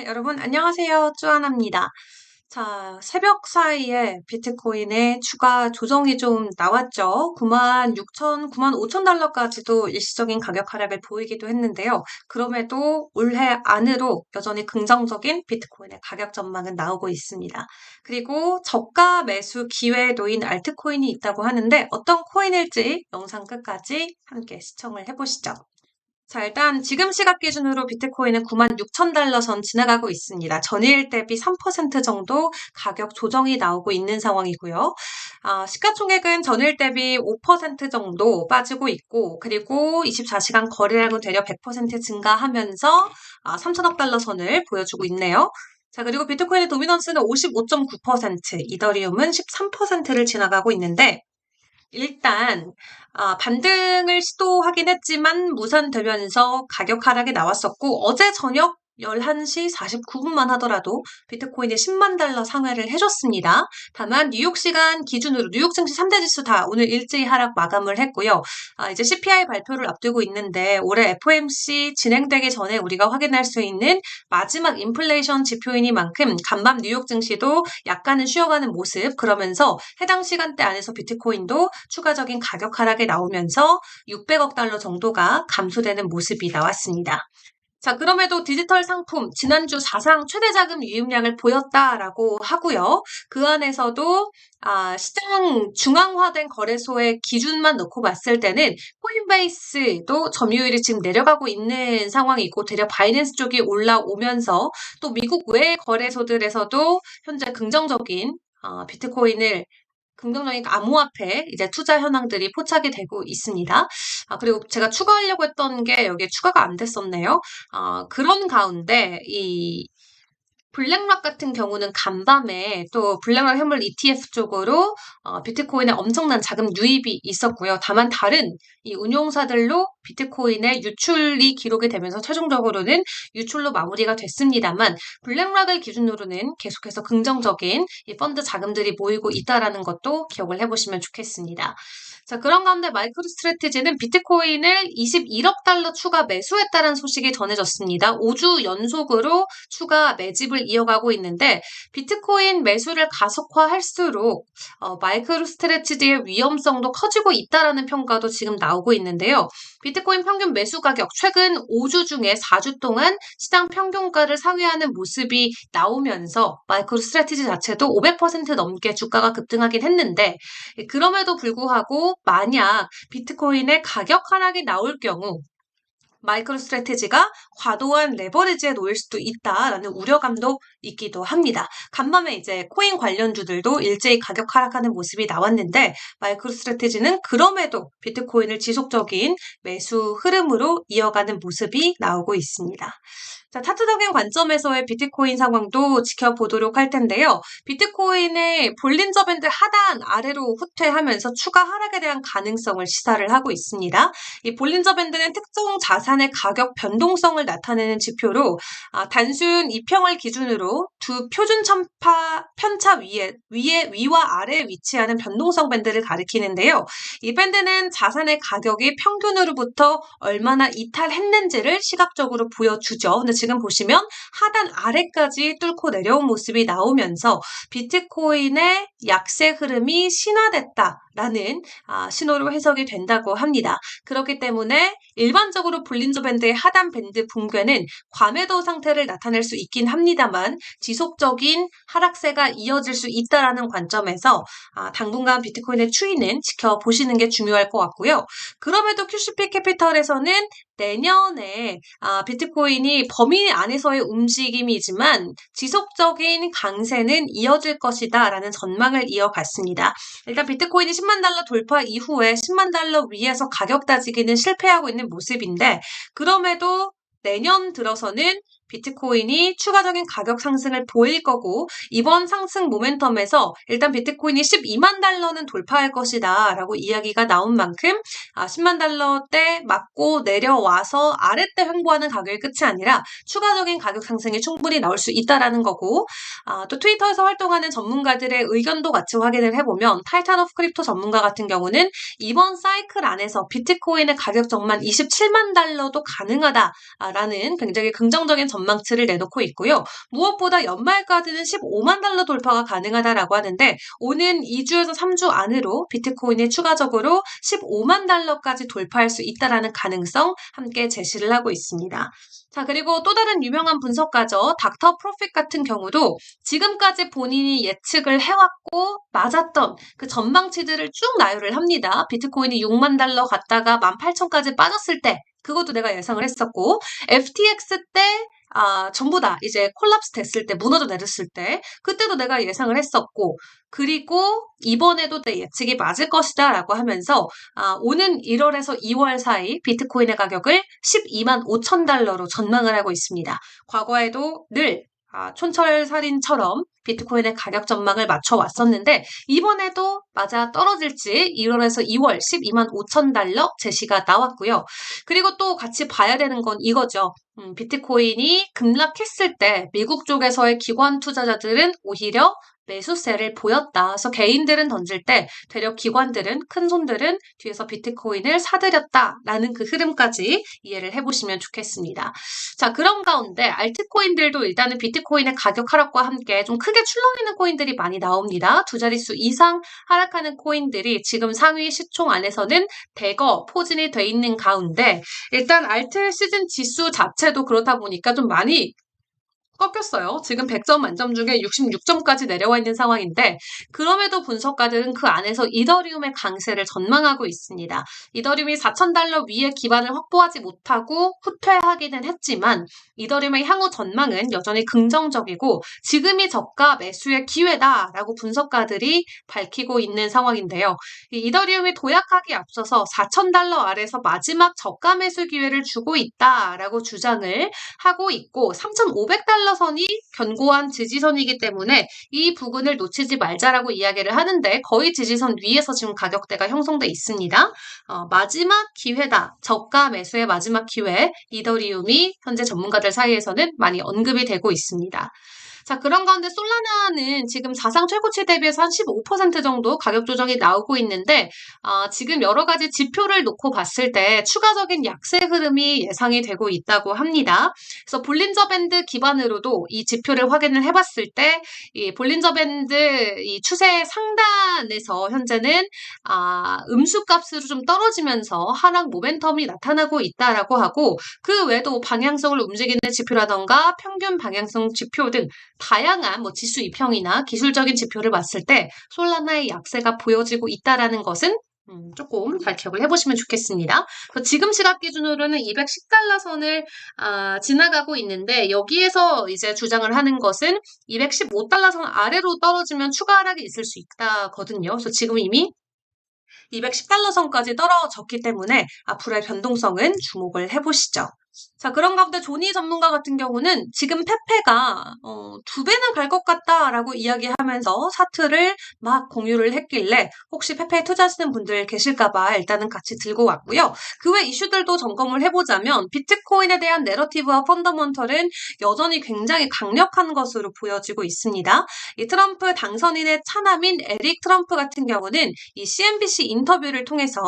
여러분 안녕하세요. 쭈아나입니다. 자, 새벽 사이에 비트코인의 추가 조정이 좀 나왔죠. 96,000, 95,000달러까지도 일시적인 가격 하락을 보이기도 했는데요. 그럼에도 올해 안으로 여전히 긍정적인 비트코인의 가격 전망은 나오고 있습니다. 그리고 저가 매수 기회에 놓인 알트코인이 있다고 하는데 어떤 코인일지 영상 끝까지 함께 시청을 해보시죠. 자, 일단 지금 시각 기준으로 비트코인은 96,000달러 선 지나가고 있습니다. 전일 대비 3% 정도 가격 조정이 나오고 있는 상황이고요. 시가총액은 전일 대비 5% 정도 빠지고 있고, 그리고 24시간 거래량은 되려 100% 증가하면서 3천억 달러 선을 보여주고 있네요. 자, 그리고 비트코인의 도미넌스는 55.9%, 이더리움은 13%를 지나가고 있는데, 일단 반등을 시도하긴 했지만 무산되면서 가격 하락이 나왔었고 어제 저녁 11시 49분만 하더라도 비트코인이 10만 달러 상회를 해줬습니다. 다만 뉴욕 시간 기준으로 뉴욕 증시 3대 지수 다 오늘 일제히 하락 마감을 했고요. 이제 CPI 발표를 앞두고 있는데 올해 FOMC 진행되기 전에 우리가 확인할 수 있는 마지막 인플레이션 지표이니만큼 간밤 뉴욕 증시도 약간은 쉬어가는 모습, 그러면서 해당 시간대 안에서 비트코인도 추가적인 가격 하락이 나오면서 600억 달러 정도가 감소되는 모습이 나왔습니다. 자, 그럼에도 디지털 상품 지난주 사상 최대 자금 유입량을 보였다라고 하고요. 그 안에서도 시장 중앙화된 거래소의 기준만 놓고 봤을 때는 코인베이스도 점유율이 지금 내려가고 있는 상황이고 되려 바이낸스 쪽이 올라오면서 또 미국 외 거래소들에서도 현재 긍정적인 비트코인을 긍정적인 암호화폐 이제 투자 현황들이 포착이 되고 있습니다. 그리고 제가 추가하려고 했던 게 여기에 추가가 안 됐었네요. 그런 가운데 이 블랙락 같은 경우는 간밤에 또 블랙락 현물 ETF 쪽으로 비트코인에 엄청난 자금 유입이 있었고요. 다만 다른 이 운용사들로 비트코인의 유출이 기록이 되면서 최종적으로는 유출로 마무리가 됐습니다만 블랙락을 기준으로는 계속해서 긍정적인 이 펀드 자금들이 모이고 있다라는 것도 기억을 해보시면 좋겠습니다. 자, 그런 가운데 마이크로스트래티지는 비트코인을 21억 달러 추가 매수했다는 소식이 전해졌습니다. 5주 연속으로 추가 매집을 이어가고 있는데 비트코인 매수를 가속화할수록 마이크로스트래티지의 위험성도 커지고 있다라는 평가도 지금 나오고 있는데요. 비트코인 평균 매수 가격 최근 5주 중에 4주 동안 시장 평균가를 상회하는 모습이 나오면서 마이크로스트래티지 자체도 500% 넘게 주가가 급등하긴 했는데 그럼에도 불구하고 만약 비트코인의 가격 하락이 나올 경우 마이크로스트래티지가 과도한 레버리지에 놓일 수도 있다라는 우려감도 있기도 합니다. 간밤에 이제 코인 관련주들도 일제히 가격 하락하는 모습이 나왔는데 마이크로스트래티지는 그럼에도 비트코인을 지속적인 매수 흐름으로 이어가는 모습이 나오고 있습니다. 자, 차트적인 관점에서의 비트코인 상황도 지켜보도록 할 텐데요. 비트코인의 볼린저 밴드 하단 아래로 후퇴하면서 추가 하락에 대한 가능성을 시사를 하고 있습니다. 이 볼린저 밴드는 특정 자산의 가격 변동성을 나타내는 지표로 단순 이평을 기준으로 두 표준 편차 위와 아래에 위치하는 변동성 밴드를 가리키는데요. 이 밴드는 자산의 가격이 평균으로부터 얼마나 이탈했는지를 시각적으로 보여주죠. 근데 지금 보시면 하단 아래까지 뚫고 내려온 모습이 나오면서 비트코인의 약세 흐름이 신화됐다라는 신호로 해석이 된다고 합니다. 그렇기 때문에 일반적으로 볼린저 밴드의 하단 밴드 붕괴는 과매도 상태를 나타낼 수 있긴 합니다만 지속적인 하락세가 이어질 수 있다라는 관점에서 당분간 비트코인의 추이는 지켜보시는 게 중요할 것 같고요. 그럼에도 QCP 캐피털에서는 내년에 비트코인이 범위 안에서의 움직임이지만 지속적인 강세는 이어질 것이다 라는 전망을 이어갔습니다. 일단 비트코인이 10만 달러 돌파 이후에 10만 달러 위에서 가격 다지기는 실패하고 있는 모습인데 그럼에도 내년 들어서는 비트코인이 추가적인 가격 상승을 보일 거고 이번 상승 모멘텀에서 일단 비트코인이 12만 달러는 돌파할 것이다 라고 이야기가 나온 만큼 10만 달러대 맞고 내려와서 아랫대 횡보하는 가격이 끝이 아니라 추가적인 가격 상승이 충분히 나올 수 있다라는 거고 또 트위터에서 활동하는 전문가들의 의견도 같이 확인을 해보면 타이탄 오브 크립토 전문가 같은 경우는 이번 사이클 안에서 비트코인의 가격 전망 27만 달러도 가능하다라는 굉장히 긍정적인 전망 전망치를 내놓고 있고요. 무엇보다 연말까지는 15만 달러 돌파가 가능하다라고 하는데 오는 2주에서 3주 안으로 비트코인이 추가적으로 15만 달러까지 돌파할 수 있다라는 가능성 함께 제시를 하고 있습니다. 자, 그리고 또 다른 유명한 분석가죠. 닥터 프로핏 같은 경우도 지금까지 본인이 예측을 해왔고 맞았던 그 전망치들을 쭉 나열을 합니다. 비트코인이 6만 달러 갔다가 18,000까지 빠졌을 때 그것도 내가 예상을 했었고 FTX 때 전부 다 이제 콜lap스 됐을 때 무너져 내렸을 때 그때도 내가 예상을 했었고 그리고 이번에도 내 예측이 맞을 것이다 라고 하면서 오는 1월에서 2월 사이 비트코인의 가격을 12만 5천 달러로 전망을 하고 있습니다. 과거에도 늘 촌철살인처럼 비트코인의 가격 전망을 맞춰왔었는데 이번에도 맞아 떨어질지 1월에서 2월 12만 5천 달러 제시가 나왔고요. 그리고 또 같이 봐야 되는 건 이거죠. 비트코인이 급락했을 때 미국 쪽에서의 기관 투자자들은 오히려 매수세를 보였다. 그래서 개인들은 던질 때 되려 기관들은 큰 손들은 뒤에서 비트코인을 사들였다라는 그 흐름까지 이해를 해보시면 좋겠습니다. 자, 그런 가운데 알트코인들도 일단은 비트코인의 가격 하락과 함께 좀 크게 출렁이는 코인들이 많이 나옵니다. 두 자릿수 이상 하락하는 코인들이 지금 상위 시총 안에서는 대거 포진이 돼 있는 가운데 일단 알트 시즌 지수 자체도 그렇다 보니까 좀 많이 꺾였어요. 지금 100점 만점 중에 66점까지 내려와 있는 상황인데 그럼에도 분석가들은 그 안에서 이더리움의 강세를 전망하고 있습니다. 이더리움이 4,000달러 위에 기반을 확보하지 못하고 후퇴하기는 했지만 이더리움의 향후 전망은 여전히 긍정적이고 지금이 저가 매수의 기회다라고 분석가들이 밝히고 있는 상황인데요. 이더리움이 도약하기 앞서서 4,000달러 아래에서 마지막 저가 매수 기회를 주고 있다라고 주장을 하고 있고 3,500달러 선이 견고한 지지선이기 때문에 이 부분을 놓치지 말자라고 이야기를 하는데 거의 지지선 위에서 지금 가격대가 형성돼 있습니다. 마지막 기회다. 저가 매수의 마지막 기회. 이더리움이 현재 전문가들 사이에서는 많이 언급이 되고 있습니다. 자, 그런 가운데 솔라나는 지금 사상 최고치 대비해서 한 15% 정도 가격 조정이 나오고 있는데 지금 여러 가지 지표를 놓고 봤을 때 추가적인 약세 흐름이 예상이 되고 있다고 합니다. 그래서 볼린저 밴드 기반으로도 이 지표를 확인을 해봤을 때 이 볼린저 밴드 이 추세 상단에서 현재는 음수값으로 좀 떨어지면서 하락 모멘텀이 나타나고 있다라고 하고 그 외에도 방향성을 움직이는 지표라던가 평균 방향성 지표 등 다양한 지수 이평이나 기술적인 지표를 봤을 때 솔라나의 약세가 보여지고 있다라는 것은 조금 잘 기억을 해보시면 좋겠습니다. 지금 시각 기준으로는 210달러 선을 지나가고 있는데 여기에서 이제 주장을 하는 것은 215달러 선 아래로 떨어지면 추가 하락이 있을 수 있다거든요. 그래서 지금 이미 210달러 선까지 떨어졌기 때문에 앞으로의 변동성은 주목을 해보시죠. 자, 그런 가운데 조니 전문가 같은 경우는 지금 페페가 2배는 갈 것 같다라고 이야기하면서 차트를 막 공유를 했길래 혹시 페페에 투자하시는 분들 계실까봐 일단은 같이 들고 왔고요. 그 외 이슈들도 점검을 해보자면 비트코인에 대한 내러티브와 펀더먼털은 여전히 굉장히 강력한 것으로 보여지고 있습니다. 이 트럼프 당선인의 차남인 에릭 트럼프 같은 경우는 이 CNBC 인터뷰를 통해서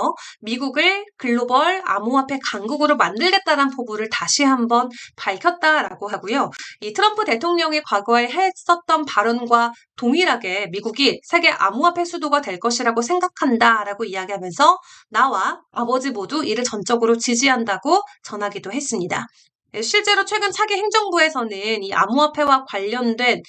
미국을 글로벌 암호화폐 강국으로 만들겠다는 포부를 다시 한번 밝혔다라고 하고요. 이 트럼프 대통령이 과거에 했었던 발언과 동일하게 미국이 세계 암호화폐 수도가 될 것이라고 생각한다라고 이야기하면서 나와 아버지 모두 이를 전적으로 지지한다고 전하기도 했습니다. 실제로 최근 차기 행정부에서는 이 암호화폐와 관련된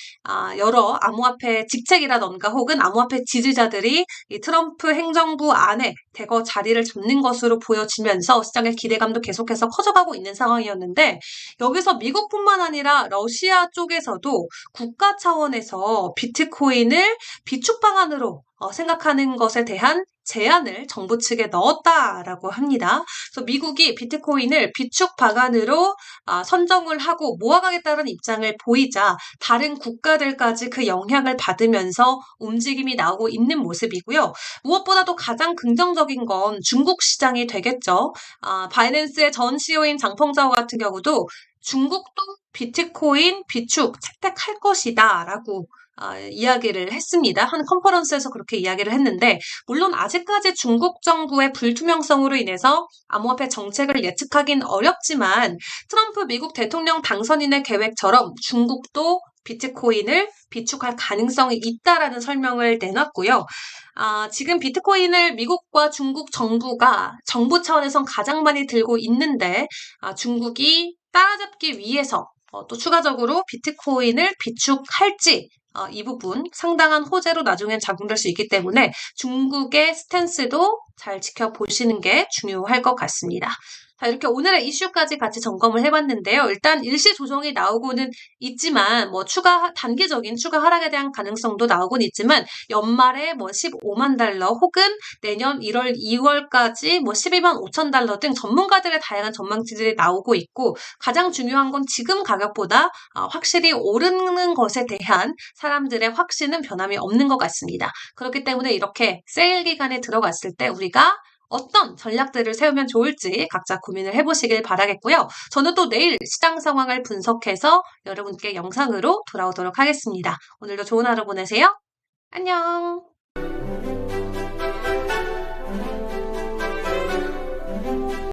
여러 암호화폐 직책이라던가 혹은 암호화폐 지지자들이 이 트럼프 행정부 안에 대거 자리를 잡는 것으로 보여지면서 시장의 기대감도 계속해서 커져가고 있는 상황이었는데 여기서 미국뿐만 아니라 러시아 쪽에서도 국가 차원에서 비트코인을 비축 방안으로 생각하는 것에 대한 제안을 정부 측에 넣었다라고 합니다. 그래서 미국이 비트코인을 비축 방안으로 선정을 하고 모아가겠다는 입장을 보이자 다른 국가들까지 그 영향을 받으면서 움직임이 나오고 있는 모습이고요. 무엇보다도 가장 긍정적인 건 중국 시장이 되겠죠. 바이낸스의 전 CEO인 장펑자오 같은 경우도 중국도 비트코인 비축 채택할 것이다 라고 이야기를 했습니다. 한 컨퍼런스에서 그렇게 이야기를 했는데, 물론 아직까지 중국 정부의 불투명성으로 인해서 암호화폐 정책을 예측하긴 어렵지만 트럼프 미국 대통령 당선인의 계획처럼 중국도 비트코인을 비축할 가능성이 있다라는 설명을 내놨고요. 지금 비트코인을 미국과 중국 정부가 정부 차원에선 가장 많이 들고 있는데, 중국이 따라잡기 위해서 또 추가적으로 비트코인을 비축할지 이 부분 상당한 호재로 나중엔 작용될 수 있기 때문에 중국의 스탠스도 잘 지켜보시는 게 중요할 것 같습니다. 자, 이렇게 오늘의 이슈까지 같이 점검을 해봤는데요. 일단 일시 조정이 나오고는 있지만 단기적인 추가 하락에 대한 가능성도 나오곤 있지만 연말에 15만 달러 혹은 내년 1월, 2월까지 12만 5천 달러 등 전문가들의 다양한 전망치들이 나오고 있고, 가장 중요한 건 지금 가격보다 확실히 오르는 것에 대한 사람들의 확신은 변함이 없는 것 같습니다. 그렇기 때문에 이렇게 세일 기간에 들어갔을 때 우리가 어떤 전략들을 세우면 좋을지 각자 고민을 해보시길 바라겠고요. 저는 또 내일 시장 상황을 분석해서 여러분께 영상으로 돌아오도록 하겠습니다. 오늘도 좋은 하루 보내세요. 안녕.